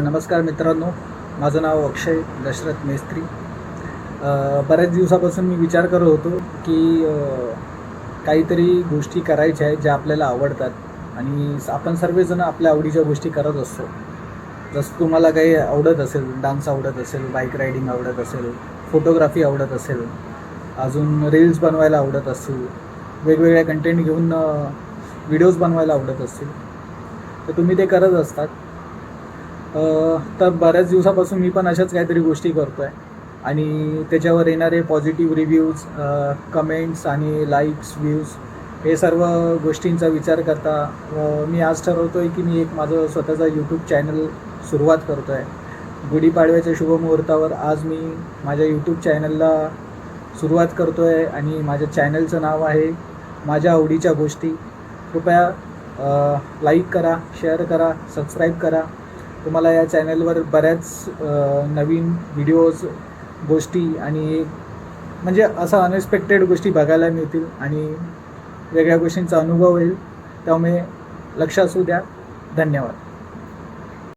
नमस्कार मित्रांनो, माझं नाव अक्षय दशरथ मेस्त्री. बऱ्याच दिवसापासून मी विचार करत होतो की काहीतरी गोष्टी करायच्या आहेत ज्या आपल्याला आवडतात आणि आपण सर्वजण आपल्या आवडीच्या गोष्टी करत असतो. जसं तुम्हाला काही आवडत असेल, डान्स आवडत असेल, बाईक रायडिंग आवडत असेल, फोटोग्राफी आवडत असेल, अजून रील्स बनवायला आवडत असतील, वेगवेगळ्या कंटेंट घेऊन व्हिडिओज बनवायला आवडत असतील, तर तुम्ही ते करत असतात. तर बऱ्याच दिवसापासून मी पण अशाच काहीतरी गोष्टी करतो आहे आणि त्याच्यावर येणारे पॉझिटिव्ह रिव्ह्यूज, कमेंट्स आणि लाईक्स, व्ह्यूज हे सर्व गोष्टींचा विचार करता मी आज ठरवतो आहे की मी एक माझं स्वतःचा यूट्यूब चॅनल सुरुवात करतो आहे. गुढीपाडव्याच्या शुभमुहूर्तावर आज मी माझ्या यूट्यूब चॅनलला सुरुवात करतो आहे आणि माझ्या चॅनलचं नाव आहे माझ्या आवडीच्या गोष्टी. कृपया लाईक करा, शेअर करा, सबस्क्राईब करा. तुम्हाला या चॅनलवर बऱ्याच नवीन व्हिडिओज, गोष्टी आणि म्हणजे असं अनएक्सपेक्टेड गोष्टी बघायला मिळतील आणि वेगळ्या गोष्टींचा अनुभव होईल. त्यामुळे लक्ष असू द्या. धन्यवाद.